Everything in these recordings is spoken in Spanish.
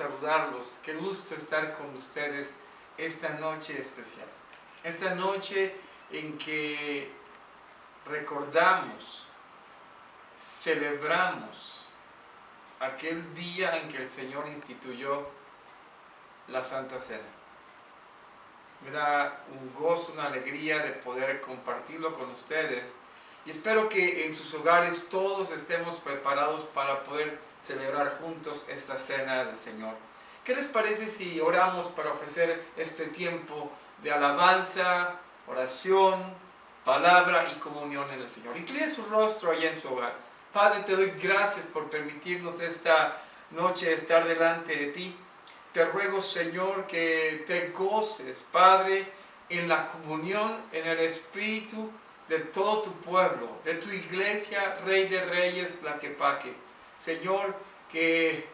saludarlos, qué gusto estar con ustedes esta noche especial. Esta noche en que recordamos, celebramos aquel día en que el Señor instituyó la Santa Cena. Me da un gozo, una alegría de poder compartirlo con ustedes. Y espero que en sus hogares todos estemos preparados para poder celebrar juntos esta cena del Señor. ¿Qué les parece si oramos para ofrecer este tiempo de alabanza, oración, palabra y comunión en el Señor? Incline su rostro allá en su hogar. Padre, te doy gracias por permitirnos esta noche estar delante de ti. Te ruego, Señor, que te goces, Padre, en la comunión, en el Espíritu de todo tu pueblo, de tu iglesia, Rey de Reyes, Tlaquepaque. Señor, que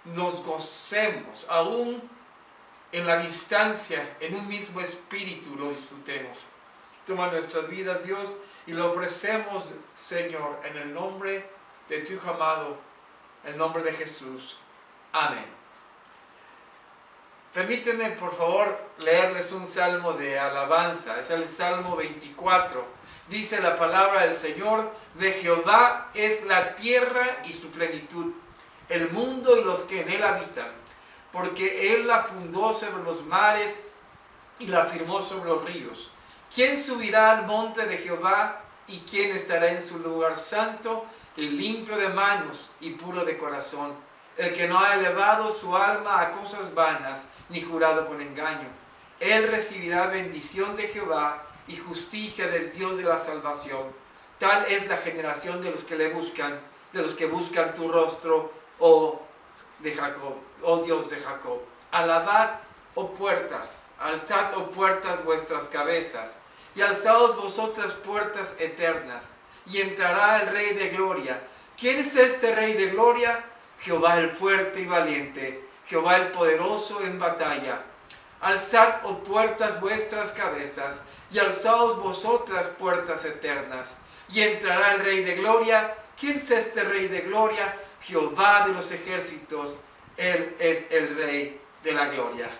nos gocemos, aún en la distancia, en un mismo espíritu lo disfrutemos. Toma nuestras vidas, Dios, y lo ofrecemos, Señor, en el nombre de tu Hijo amado, en el nombre de Jesús. Amén. Permítanme, por favor, leerles un salmo de alabanza. Es el Salmo 24. Dice la palabra del Señor: de Jehová es la tierra y su plenitud, el mundo y los que en él habitan. Porque él la fundó sobre los mares y la firmó sobre los ríos. ¿Quién subirá al monte de Jehová y quién estará en su lugar santo? El limpio de manos y puro de corazón, el que no ha elevado su alma a cosas vanas, ni jurado con engaño. Él recibirá bendición de Jehová y justicia del Dios de la salvación. Tal es la generación de los que le buscan, de los que buscan tu rostro, oh Dios de Jacob. Alabad, oh puertas, alzad, oh puertas, vuestras cabezas, y alzaos vosotras puertas eternas, y entrará el Rey de gloria. ¿Quién es este Rey de gloria? Jehová el fuerte y valiente, Jehová el poderoso en batalla. Alzad, oh puertas, vuestras cabezas, y alzaos vosotras puertas eternas, y entrará el Rey de gloria. ¿Quién es este Rey de gloria? Jehová de los ejércitos, Él es el Rey de la gloria.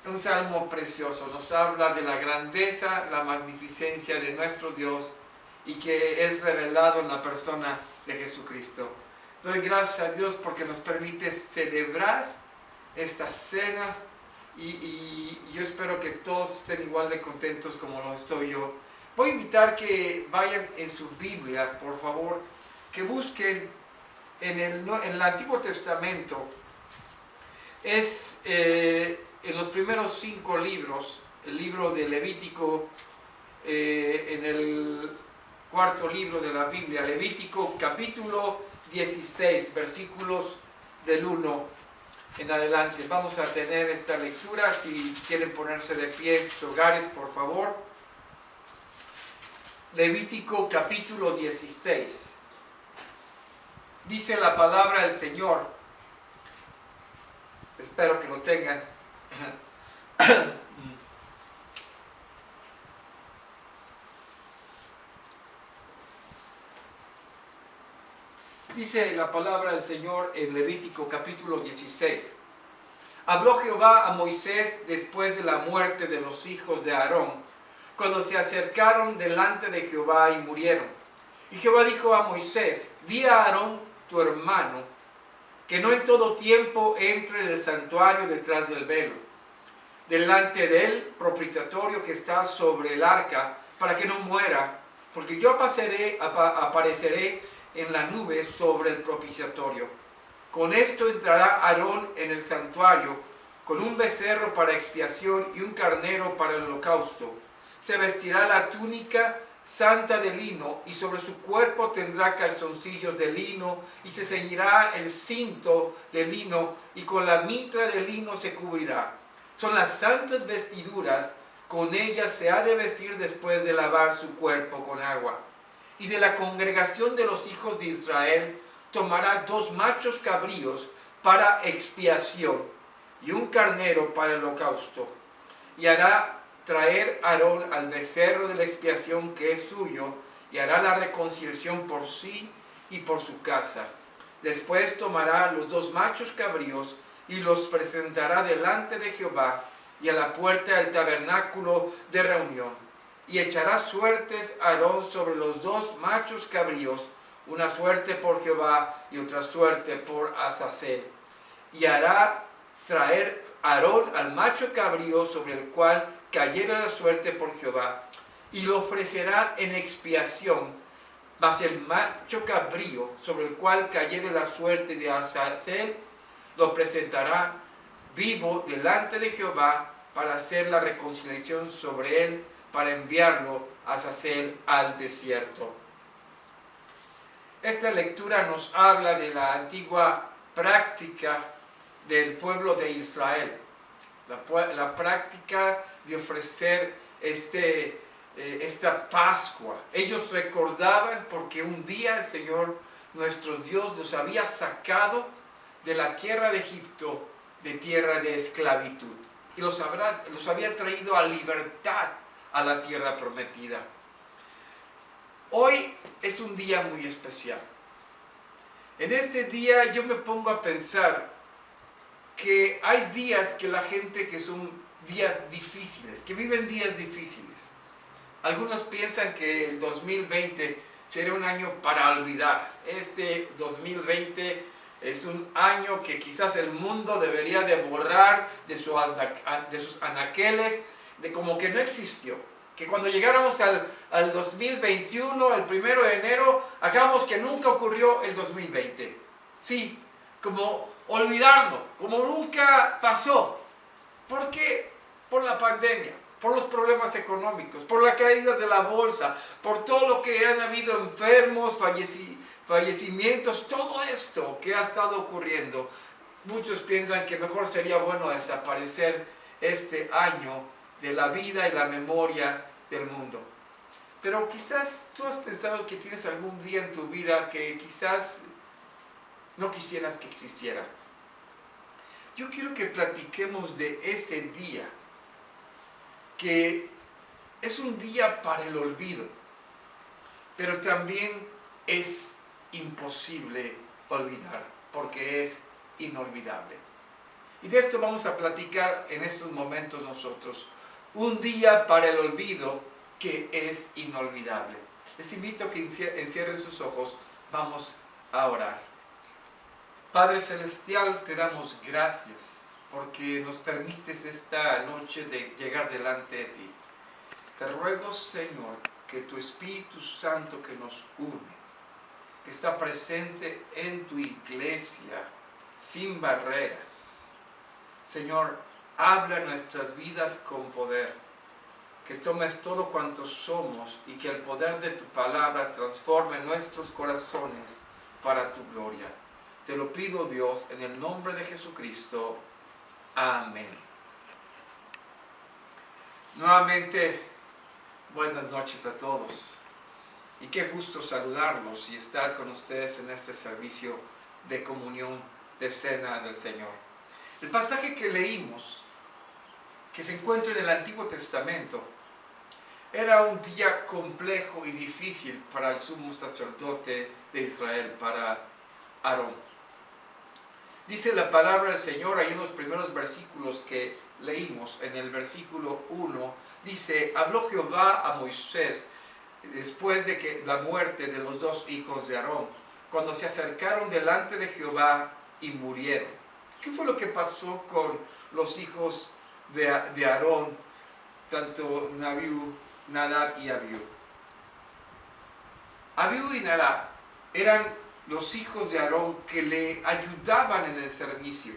Un salmo precioso, nos habla de la grandeza, la magnificencia de nuestro Dios, y que es revelado en la persona de Jesucristo. Doy gracias a Dios porque nos permite celebrar esta cena y yo espero que todos estén igual de contentos como lo estoy yo. Voy a invitar que vayan en su Biblia, por favor, que busquen en el Antiguo Testamento. En los primeros 5 libros, el libro de Levítico, en el 4.º libro de la Biblia, Levítico capítulo 16, versículos del 1 en adelante. Vamos a tener esta lectura. Si quieren ponerse de pie en sus hogares, por favor. Levítico capítulo 16. Dice la palabra del Señor. Espero que lo tengan. Dice la palabra del Señor en Levítico capítulo 16. Habló Jehová a Moisés después de la muerte de los hijos de Aarón, cuando se acercaron delante de Jehová y murieron. Y Jehová dijo a Moisés: di a Aarón tu hermano, que no en todo tiempo entre en el santuario detrás del velo, delante del propiciatorio que está sobre el arca, para que no muera, porque yo apareceré en la nube sobre el propiciatorio. Con esto entrará Aarón en el santuario, con un becerro para expiación y un carnero para el holocausto. Se vestirá la túnica santa de lino, y sobre su cuerpo tendrá calzoncillos de lino, y se ceñirá el cinto de lino, y con la mitra de lino se cubrirá. Son las santas vestiduras, con ellas se ha de vestir después de lavar su cuerpo con agua. Y de la congregación de los hijos de Israel tomará 2 machos cabríos para expiación y un carnero para el holocausto. Y hará traer Aarón al becerro de la expiación que es suyo, y hará la reconciliación por sí y por su casa. Después tomará los 2 machos cabríos y los presentará delante de Jehová y a la puerta del tabernáculo de reunión. Y echará suertes Aarón sobre los dos machos cabríos, una suerte por Jehová y otra suerte por Azazel. Y hará traer Aarón al macho cabrío sobre el cual cayera la suerte por Jehová, y lo ofrecerá en expiación. Mas el macho cabrío sobre el cual cayere la suerte de Azazel, lo presentará vivo delante de Jehová para hacer la reconciliación sobre él, para enviarlo a Azazel al desierto. Esta lectura nos habla de la antigua práctica del pueblo de Israel, la práctica de ofrecer esta Pascua. Ellos recordaban porque un día el Señor nuestro Dios los había sacado de la tierra de Egipto, de tierra de esclavitud, y los había traído a libertad a la tierra prometida. Hoy es un día muy especial. En este día yo me pongo a pensar que hay días que la gente que son días difíciles, que viven días difíciles. Algunos piensan que el 2020 será un año para olvidar. Este 2020 es un año que quizás el mundo debería de borrar de sus anaqueles, de como que no existió. Que cuando llegáramos al 2021, el 1 de enero, hagamos que nunca ocurrió el 2020. Sí, como olvidarnos, como nunca pasó. ¿Por qué? Por la pandemia, por los problemas económicos, por la caída de la bolsa, por todo lo que han habido enfermos, fallecimientos, todo esto que ha estado ocurriendo. Muchos piensan que mejor sería bueno desaparecer este año de la vida y la memoria del mundo. Pero quizás tú has pensado que tienes algún día en tu vida que quizás no quisieras que existiera. Yo quiero que platiquemos de ese día, que es un día para el olvido, pero también es imposible olvidar, porque es inolvidable. Y de esto vamos a platicar en estos momentos nosotros. Un día para el olvido que es inolvidable. Les invito a que encierren sus ojos. Vamos a orar. Padre Celestial, te damos gracias porque nos permites esta noche de llegar delante de ti. Te ruego, Señor, que tu Espíritu Santo que nos une, que está presente en tu iglesia, sin barreras. Señor, habla nuestras vidas con poder, que tomes todo cuanto somos y que el poder de tu palabra transforme nuestros corazones para tu gloria. Te lo pido, Dios, en el nombre de Jesucristo. Amén. Nuevamente, buenas noches a todos. Y qué gusto saludarlos y estar con ustedes en este servicio de comunión, de cena del Señor. El pasaje que leímos, que se encuentra en el Antiguo Testamento, era un día complejo y difícil para el sumo sacerdote de Israel, para Aarón. Dice la palabra del Señor ahí en los primeros versículos que leímos, en el versículo 1, dice: habló Jehová a Moisés después de que la muerte de los dos hijos de Aarón, cuando se acercaron delante de Jehová y murieron. ¿Qué fue lo que pasó con los hijos de Aarón, tanto Nadab y Abiú? Abiú y Nadab eran los hijos de Aarón que le ayudaban en el servicio.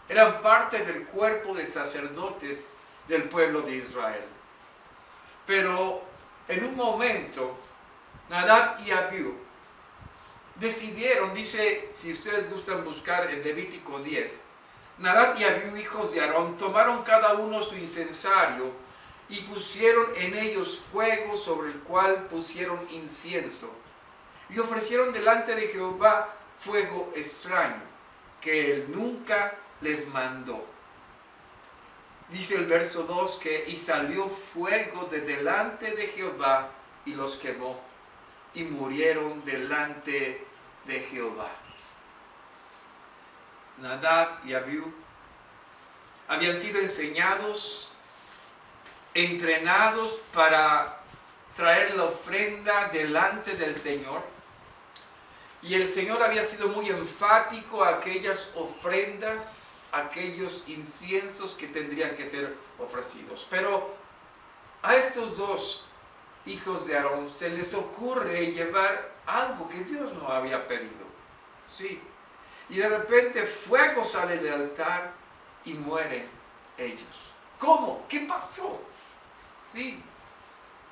Eran parte del cuerpo de sacerdotes del pueblo de Israel. Pero en un momento, Nadab y Abiú decidieron, dice, si ustedes gustan buscar en Levítico 10, Nadab y Abiú, hijos de Aarón, tomaron cada uno su incensario y pusieron en ellos fuego sobre el cual pusieron incienso. Y ofrecieron delante de Jehová fuego extraño, que él nunca les mandó. Dice el verso 2 que y salió fuego de delante de Jehová y los quemó, y murieron delante de Jehová. Nadab y Abiú habían sido enseñados, entrenados para traer la ofrenda delante del Señor. Y el Señor había sido muy enfático a aquellas ofrendas, aquellos inciensos que tendrían que ser ofrecidos. Pero a estos dos hijos de Aarón se les ocurre llevar algo que Dios no había pedido. Sí. Y de repente fuego sale del altar y mueren ellos. ¿Cómo? ¿Qué pasó? Sí.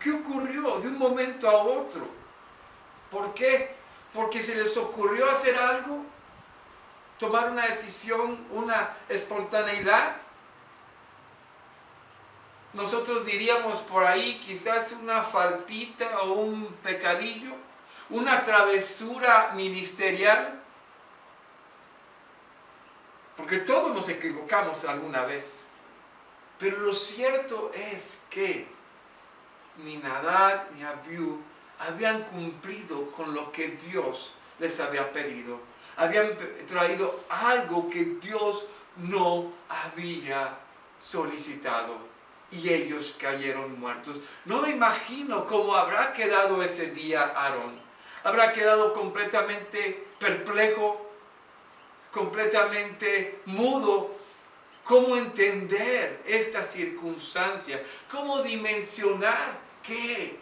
¿Qué ocurrió de un momento a otro? ¿Por qué? Porque se les ocurrió hacer algo, tomar una decisión, una espontaneidad. Nosotros diríamos por ahí quizás una faltita o un pecadillo, una travesura ministerial, porque todos nos equivocamos alguna vez. Pero lo cierto es que ni Nadab ni Abiú habían cumplido con lo que Dios les había pedido. Habían traído algo que Dios no había solicitado y ellos cayeron muertos. No me imagino cómo habrá quedado ese día Aarón. Habrá quedado completamente perplejo, completamente mudo. ¿Cómo entender esta circunstancia? ¿Cómo dimensionar que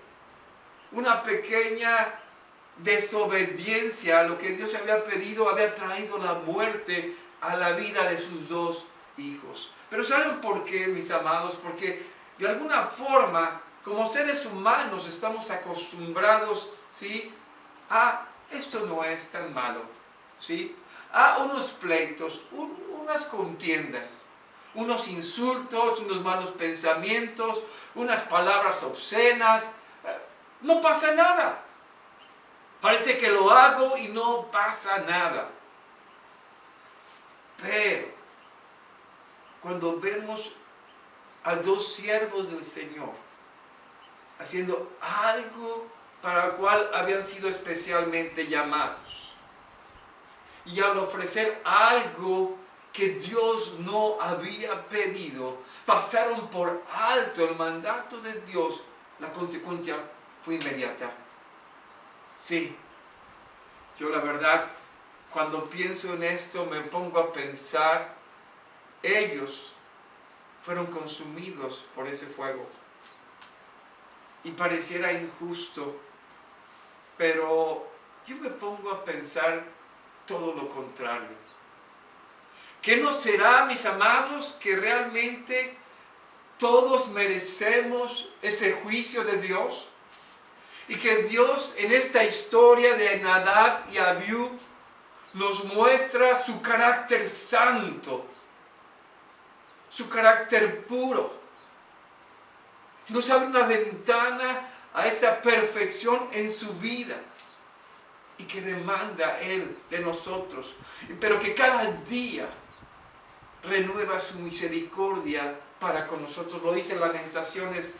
una pequeña desobediencia a lo que Dios había pedido había traído la muerte a la vida de sus dos hijos? Pero ¿saben por qué, mis amados? Porque de alguna forma, como seres humanos, estamos acostumbrados, ¿sí?, a esto no es tan malo, ¿sí?, a unos pleitos, unas contiendas, unos insultos, unos malos pensamientos, unas palabras obscenas. No pasa nada. Parece que lo hago y no pasa nada. Pero cuando vemos a dos siervos del Señor haciendo algo para el cual habían sido especialmente llamados, y al ofrecer algo que Dios no había pedido, pasaron por alto el mandato de Dios, la consecuencia fue inmediata. Sí, yo la verdad, cuando pienso en esto, me pongo a pensar, ellos fueron consumidos por ese fuego. Y pareciera injusto, pero yo me pongo a pensar todo lo contrario. ¿Qué no será, mis amados, que realmente todos merecemos ese juicio de Dios? Y que Dios en esta historia de Nadab y Abiú nos muestra su carácter santo, su carácter puro. Nos abre una ventana a esa perfección en su vida y que demanda Él de nosotros, pero que cada día renueva su misericordia para con nosotros. Lo dice Lamentaciones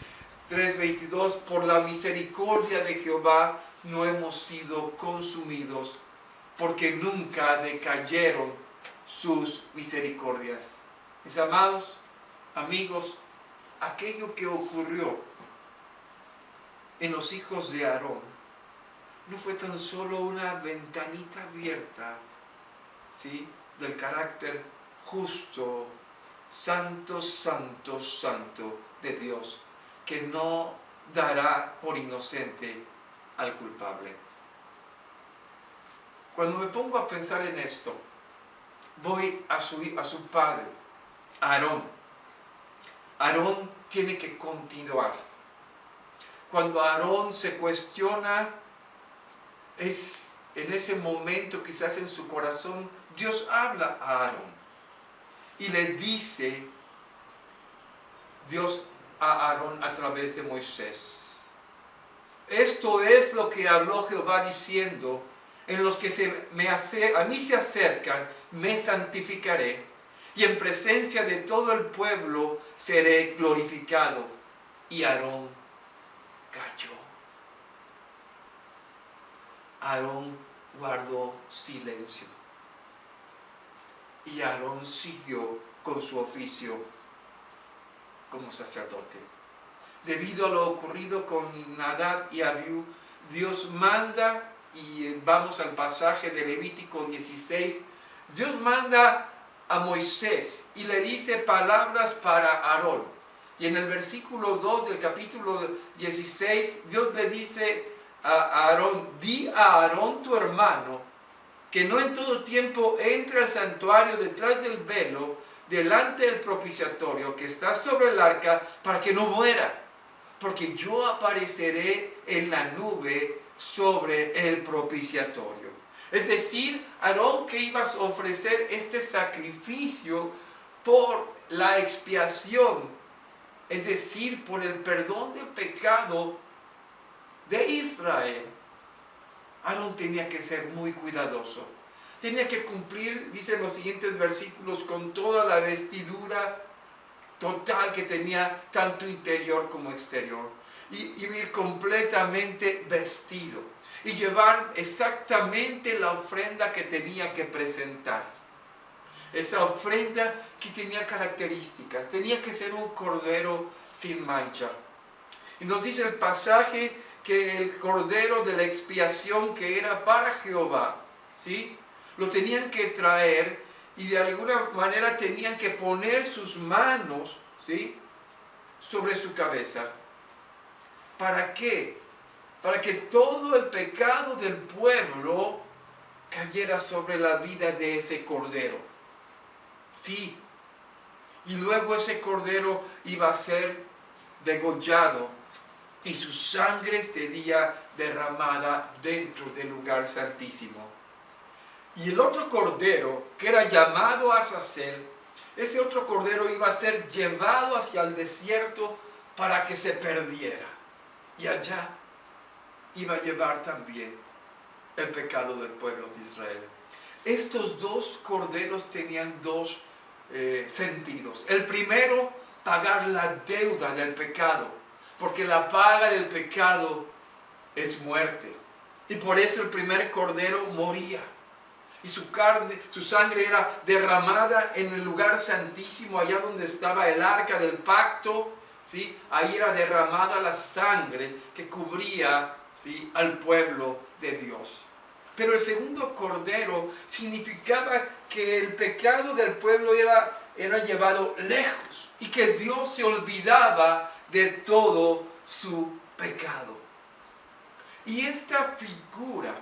3:22, por la misericordia de Jehová no hemos sido consumidos, porque nunca decayeron sus misericordias. Mis amados, amigos, aquello que ocurrió en los hijos de Aarón no fue tan solo una ventanita abierta, ¿sí?, del carácter justo, santo, santo, santo de Dios, que no dará por inocente al culpable. Cuando me pongo a pensar en esto, voy a su padre, Aarón. Aarón tiene que continuar. Cuando Aarón se cuestiona, es en ese momento, quizás en su corazón, Dios habla a Aarón y le dice Dios a Aarón a través de Moisés: esto es lo que habló Jehová diciendo, en los que a mí se acercan, me santificaré, y en presencia de todo el pueblo seré glorificado. Y Aarón calló. Aarón guardó silencio. Y Aarón siguió con su oficio como sacerdote. Debido a lo ocurrido con Nadab y Abiú, Dios manda, y vamos al pasaje de Levítico 16, Dios manda a Moisés y le dice palabras para Aarón. Y en el versículo 2 del capítulo 16, Dios le dice a Aarón: di a Aarón tu hermano que no en todo tiempo entre al santuario detrás del velo, delante del propiciatorio que está sobre el arca, para que no muera, porque yo apareceré en la nube sobre el propiciatorio. Es decir, Aarón, que ibas a ofrecer este sacrificio por la expiación, es decir, por el perdón del pecado de Israel. Aarón tenía que ser muy cuidadoso. Tenía que cumplir, dicen los siguientes versículos, con toda la vestidura total que tenía, tanto interior como exterior. Y ir completamente vestido. Y llevar exactamente la ofrenda que tenía que presentar. Esa ofrenda que tenía características. Tenía que ser un cordero sin mancha. Y nos dice el pasaje que el cordero de la expiación, que era para Jehová, ¿sí?, lo tenían que traer y de alguna manera tenían que poner sus manos, ¿sí?, sobre su cabeza. ¿Para qué? Para que todo el pecado del pueblo cayera sobre la vida de ese cordero. Sí. Y luego ese cordero iba a ser degollado y su sangre sería derramada dentro del lugar santísimo. Y el otro cordero, que era llamado Azazel, ese otro cordero iba a ser llevado hacia el desierto para que se perdiera. Y allá iba a llevar también el pecado del pueblo de Israel. Estos dos corderos tenían dos sentidos. El primero, pagar la deuda del pecado, porque la paga del pecado es muerte. Y por eso el primer cordero moría. Y su sangre era derramada en el lugar santísimo, allá donde estaba el arca del pacto, ¿sí? Ahí era derramada la sangre que cubría, ¿sí?, al pueblo de Dios. Pero el segundo cordero significaba que el pecado del pueblo era llevado lejos y que Dios se olvidaba de todo su pecado. Y esta figura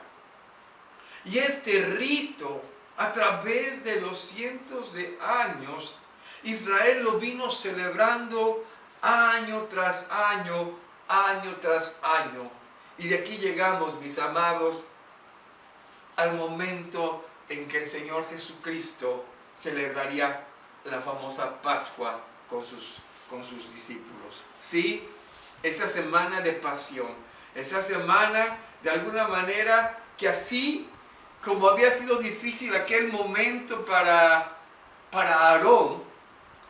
y este rito, a través de los cientos de años, Israel lo vino celebrando año tras año, año tras año. Y de aquí llegamos, mis amados, al momento en que el Señor Jesucristo celebraría la famosa Pascua con sus discípulos. ¿Sí? Esa semana de pasión, esa semana de alguna manera que así como había sido difícil aquel momento para Aarón,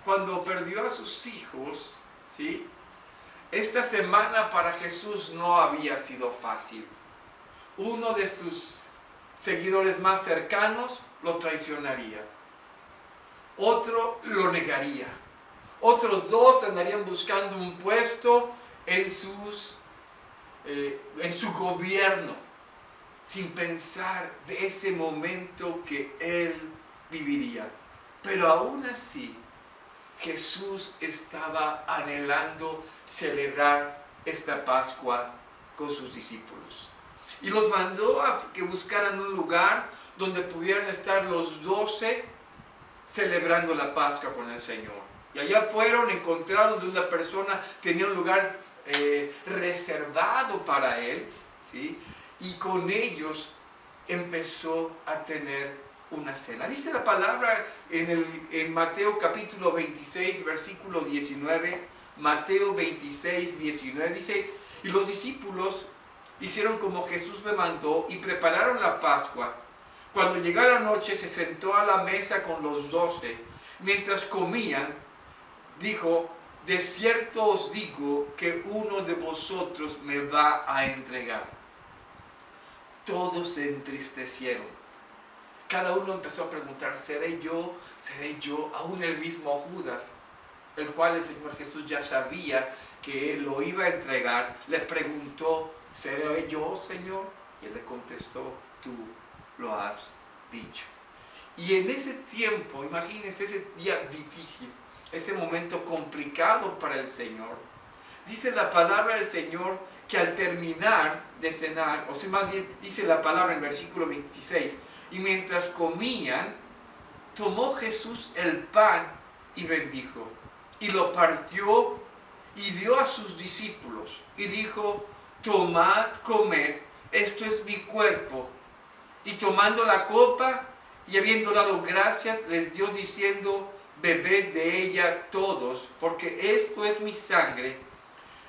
cuando perdió a sus hijos, ¿sí?, esta semana para Jesús no había sido fácil. Uno de sus seguidores más cercanos lo traicionaría. Otro lo negaría. Otros dos andarían buscando un puesto en su gobierno, sin pensar de ese momento que él viviría. Pero aún así, Jesús estaba anhelando celebrar esta Pascua con sus discípulos. Y los mandó a que buscaran un lugar donde pudieran estar los 12 celebrando la Pascua con el Señor. Y allá fueron, encontraron donde una persona tenía un lugar reservado para él, ¿sí?, y con ellos empezó a tener una cena. Dice la palabra en Mateo capítulo 26, versículo 19, Mateo 26, 19, dice: y los discípulos hicieron como Jesús me mandó y prepararon la Pascua. Cuando llegó la noche se sentó a la mesa con los 12. Mientras comían, dijo: de cierto os digo que uno de vosotros me va a entregar. Todos se entristecieron cada uno empezó a preguntar, ¿seré yo? ¿Seré yo? Aún el mismo Judas, el cual el Señor Jesús ya sabía que él lo iba a entregar, le preguntó, ¿seré yo, Señor? Y él le contestó, tú lo has dicho. Y en ese tiempo, imagínense ese día difícil, ese momento complicado para el Señor, dice la palabra del Señor que al terminar de cenar, o sea, más bien dice la palabra en el versículo 26, y mientras comían, tomó Jesús el pan y bendijo, y lo partió y dio a sus discípulos, y dijo, tomad, comed, esto es mi cuerpo. Y tomando la copa, y habiendo dado gracias, les dio diciendo, bebed de ella todos, porque esto es mi sangre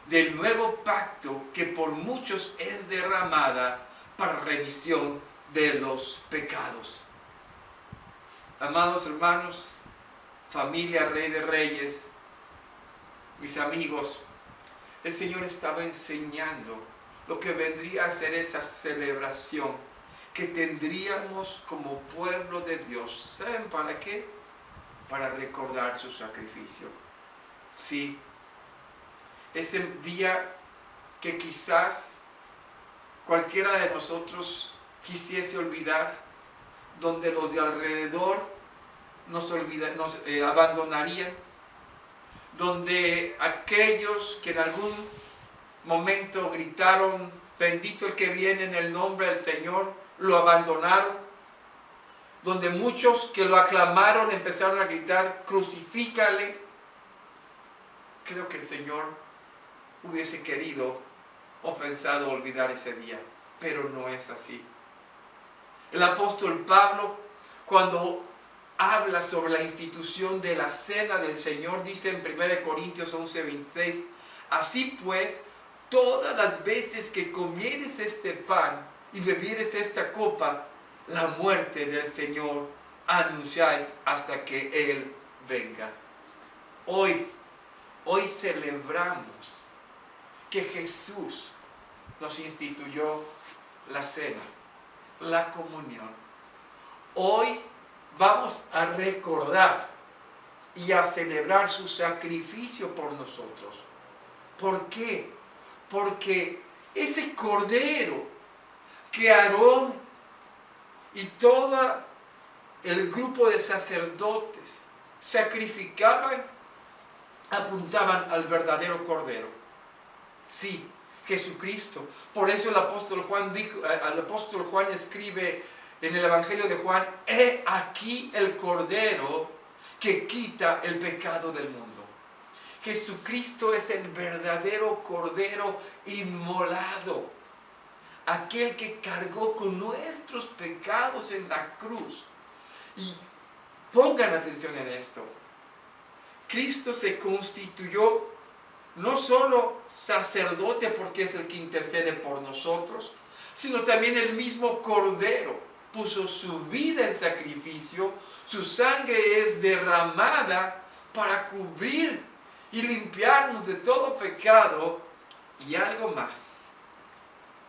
del nuevo pacto que por muchos es derramada para remisión de los pecados. Amados hermanos, familia Rey de Reyes, mis amigos, el Señor estaba enseñando lo que vendría a ser esa celebración que tendríamos como pueblo de Dios. ¿Saben para qué? Para recordar su sacrificio. Sí, ese día que quizás cualquiera de nosotros quisiese olvidar, donde los de alrededor nos abandonarían, donde aquellos que en algún momento gritaron, bendito el que viene en el nombre del Señor, lo abandonaron, donde muchos que lo aclamaron empezaron a gritar, crucifícale. Creo que el Señor hubiese querido o pensado olvidar ese día, pero no es así. El apóstol Pablo, cuando habla sobre la institución de la cena del Señor, dice en 1 Corintios 11:26, así pues, todas las veces que comieres este pan y bebieres esta copa, la muerte del Señor anunciáis hasta que Él venga. Hoy celebramos que Jesús nos instituyó la cena, la comunión. Hoy vamos a recordar y a celebrar su sacrificio por nosotros. ¿Por qué? Porque ese cordero que Aarón y todo el grupo de sacerdotes sacrificaban, apuntaban al verdadero cordero. Sí, Jesucristo. Por eso el apóstol Juan escribe en el Evangelio de Juan, he aquí el cordero que quita el pecado del mundo. Jesucristo es el verdadero cordero inmolado, aquel que cargó con nuestros pecados en la cruz. Y pongan atención en esto. Cristo se constituyó no solo sacerdote porque es el que intercede por nosotros, sino también el mismo cordero. Puso su vida en sacrificio, su sangre es derramada para cubrir y limpiarnos de todo pecado y algo más.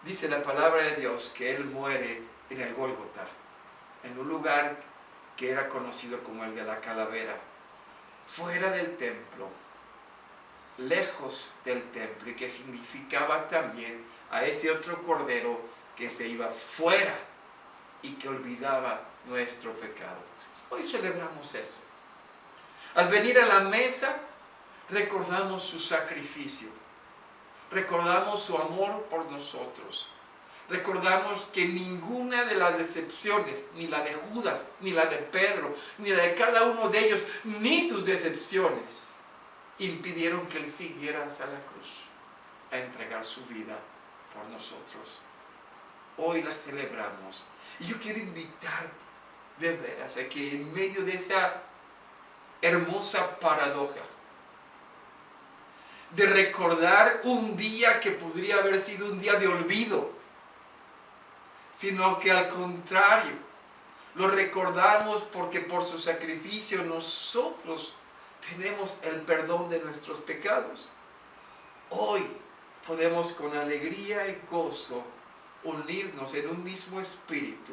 Dice la palabra de Dios que Él muere en el Gólgota, en un lugar que era conocido como el de la calavera, fuera del templo, lejos del templo, y que significaba también a ese otro cordero que se iba fuera y que olvidaba nuestro pecado. Hoy celebramos eso. Al venir a la mesa, recordamos su sacrificio, recordamos su amor por nosotros, recordamos que ninguna de las decepciones, ni la de Judas, ni la de Pedro, ni la de cada uno de ellos, ni tus decepciones, impidieron que Él siguiera hasta la cruz a entregar su vida por nosotros. Hoy la celebramos. Y yo quiero invitarte de veras a que en medio de esa hermosa paradoja de recordar un día que podría haber sido un día de olvido, sino que al contrario, lo recordamos porque por su sacrificio nosotros tenemos el perdón de nuestros pecados. Hoy podemos con alegría y gozo unirnos en un mismo espíritu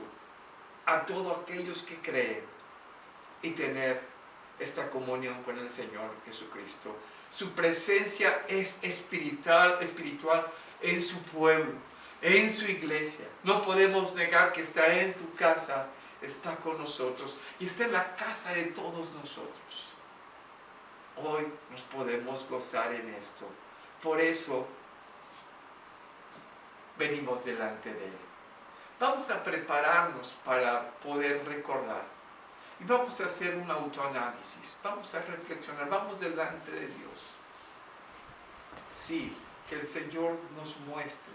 a todos aquellos que creen y tener esta comunión con el Señor Jesucristo. Su presencia es espiritual en su pueblo, en su iglesia. No podemos negar que está en tu casa, está con nosotros y está en la casa de todos nosotros. Hoy nos podemos gozar en esto. Por eso venimos delante de Él. Vamos a prepararnos para poder recordar. Y vamos a hacer un autoanálisis. Vamos a reflexionar. Vamos delante de Dios. Sí, que el Señor nos muestre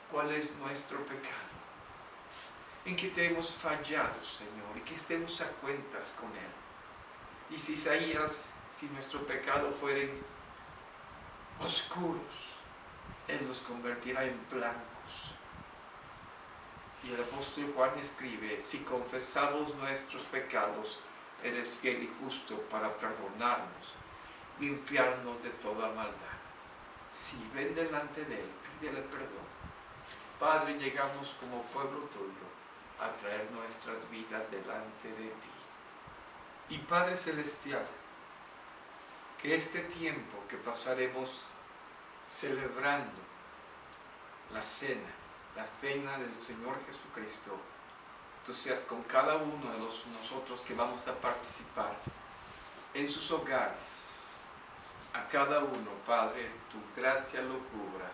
cuál es nuestro pecado. En que te hemos fallado, Señor, y que estemos a cuentas con Él. Y si Isaías, si nuestro pecado fueren oscuros, Él los convertirá en blancos. Y el apóstol Juan escribe, si confesamos nuestros pecados, Él es fiel y justo para perdonarnos, limpiarnos de toda maldad. Si ven delante de Él, pídele perdón. Padre, llegamos como pueblo tuyo a traer nuestras vidas delante de ti. Y Padre Celestial, que este tiempo que pasaremos celebrando la cena del Señor Jesucristo, tú seas con cada uno de nosotros que vamos a participar en sus hogares. A cada uno, Padre, tu gracia lo cubra.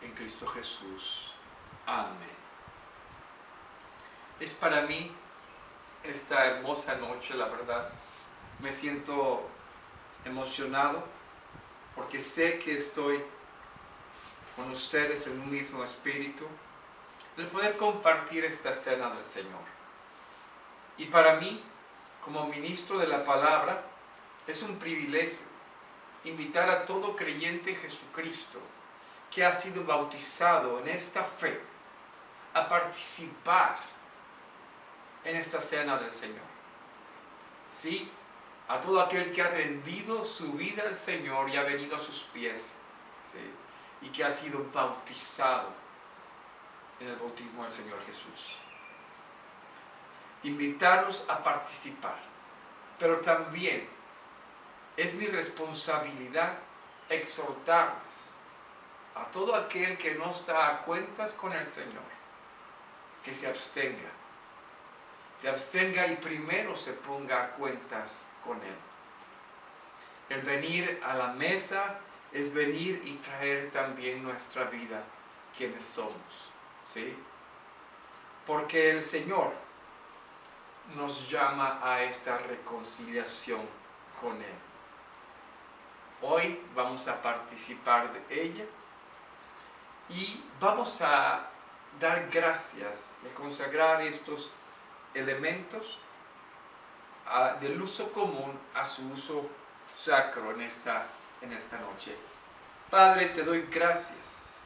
En Cristo Jesús. Amén. Es para mí esta hermosa noche, la verdad. Me siento emocionado porque sé que estoy con ustedes en un mismo espíritu, el poder compartir esta cena del Señor. Y para mí, como ministro de la palabra, es un privilegio invitar a todo creyente en Jesucristo que ha sido bautizado en esta fe a participar en esta cena del Señor. Sí, a todo aquel que ha rendido su vida al Señor y ha venido a sus pies, ¿sí? Y que ha sido bautizado en el bautismo del Señor Jesús. Invitarlos a participar, pero también es mi responsabilidad exhortarles a todo aquel que no está a cuentas con el Señor, que se abstenga y primero se ponga a cuentas con Él. El venir a la mesa es venir y traer también nuestra vida, quienes somos, ¿sí? Porque el Señor nos llama a esta reconciliación con Él. Hoy vamos a participar de ella y vamos a dar gracias y a consagrar estos elementos del uso común a su uso sacro en esta noche. Padre, te doy gracias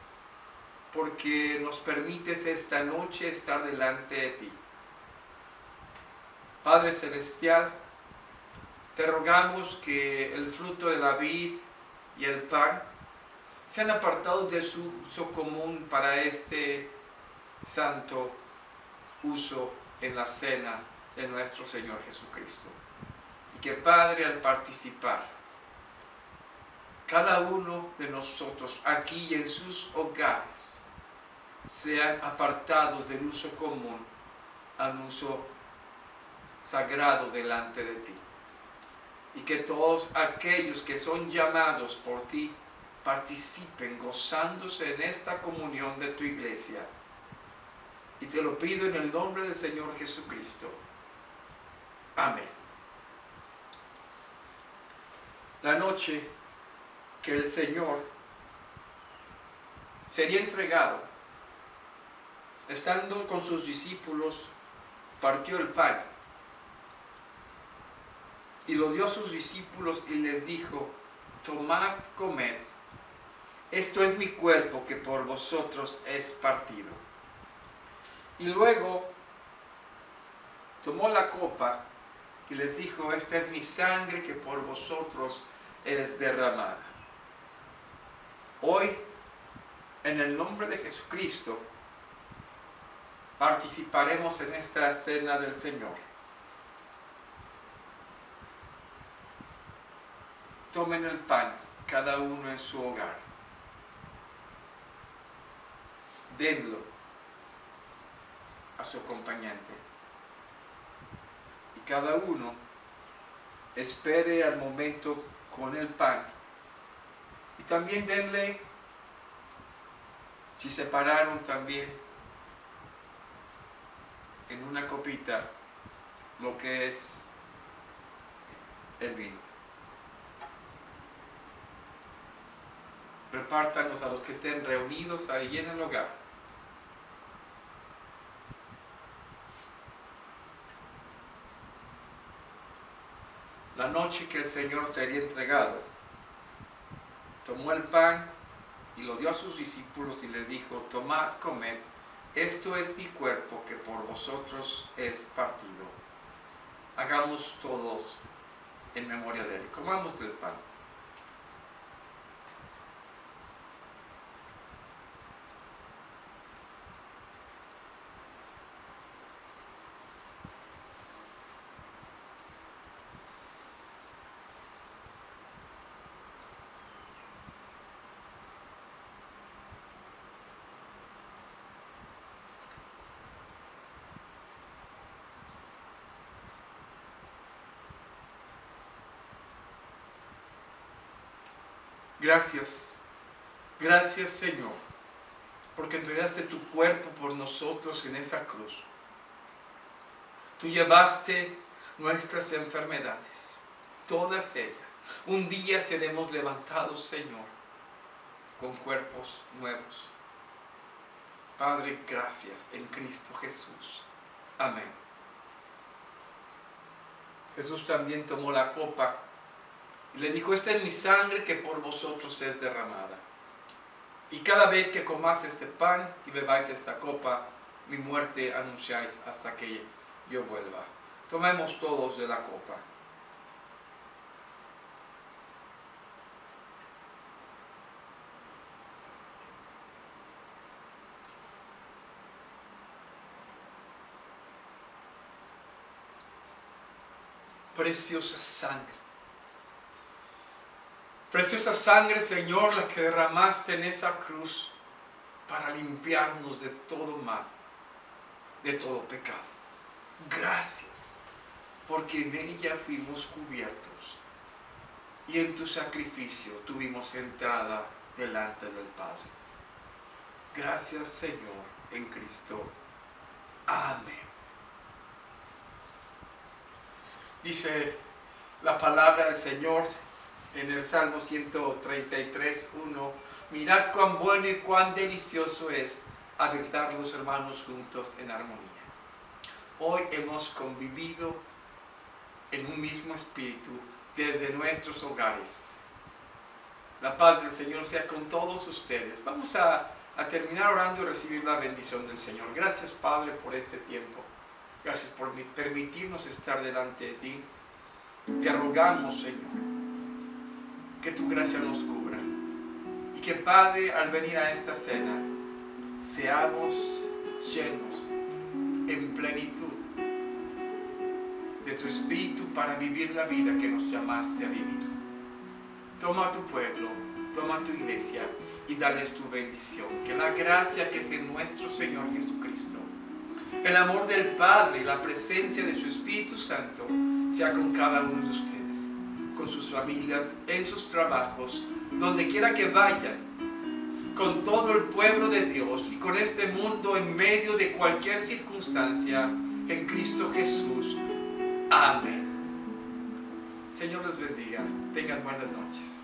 porque nos permites esta noche estar delante de ti. Padre Celestial, te rogamos que el fruto de la vid y el pan sean apartados de su uso común para este santo uso en la cena de nuestro Señor Jesucristo. Y que, Padre, al participar, cada uno de nosotros aquí y en sus hogares sean apartados del uso común al uso sagrado delante de ti. Y que todos aquellos que son llamados por ti participen gozándose en esta comunión de tu iglesia. Y te lo pido en el nombre del Señor Jesucristo. Amén. La noche que el Señor sería entregado, estando con sus discípulos, partió el pan y lo dio a sus discípulos y les dijo: tomad, comed, esto es mi cuerpo que por vosotros es partido. Y luego tomó la copa y les dijo: esta es mi sangre que por vosotros es derramada. Hoy, en el nombre de Jesucristo, participaremos en esta cena del Señor. Tomen el pan, cada uno en su hogar. Denlo a su acompañante. Y cada uno espere al momento con el pan. Y también denle, si separaron también, en una copita, lo que es el vino. Repártanos a los que estén reunidos ahí en el hogar. La noche que el Señor sería entregado, tomó el pan y lo dio a sus discípulos y les dijo: tomad, comed, esto es mi cuerpo que por vosotros es partido. Hagamos todos en memoria de él. Comamos del pan. Gracias, gracias Señor, porque entregaste tu cuerpo por nosotros en esa cruz. Tú llevaste nuestras enfermedades, todas ellas. Un día seremos levantados, Señor, con cuerpos nuevos. Padre, gracias en Cristo Jesús. Amén. Jesús también tomó la copa y le dijo: esta es mi sangre que por vosotros es derramada. Y cada vez que comáis este pan y bebáis esta copa, mi muerte anunciáis hasta que yo vuelva. Tomemos todos de la copa. Preciosa sangre. Preciosa sangre, Señor, la que derramaste en esa cruz para limpiarnos de todo mal, de todo pecado. Gracias, porque en ella fuimos cubiertos y en tu sacrificio tuvimos entrada delante del Padre. Gracias, Señor, en Cristo. Amén. Dice la palabra del Señor en el Salmo 133:1: mirad cuán bueno y cuán delicioso es habitar los hermanos juntos en armonía. Hoy hemos convivido en un mismo espíritu desde nuestros hogares. La paz del Señor sea con todos ustedes. Vamos a terminar orando y recibir la bendición del Señor. Gracias, Padre, por este tiempo. Gracias por permitirnos estar delante de ti. Te rogamos, Señor, que tu gracia nos cubra. Y que, Padre, al venir a esta cena, seamos llenos en plenitud de tu Espíritu para vivir la vida que nos llamaste a vivir. Toma a tu pueblo, toma a tu iglesia y dales tu bendición. Que la gracia que es de nuestro Señor Jesucristo, el amor del Padre y la presencia de su Espíritu Santo sea con cada uno de ustedes, con sus familias, en sus trabajos, donde quiera que vayan, con todo el pueblo de Dios y con este mundo en medio de cualquier circunstancia, en Cristo Jesús. Amén. Señor les bendiga. Tengan buenas noches.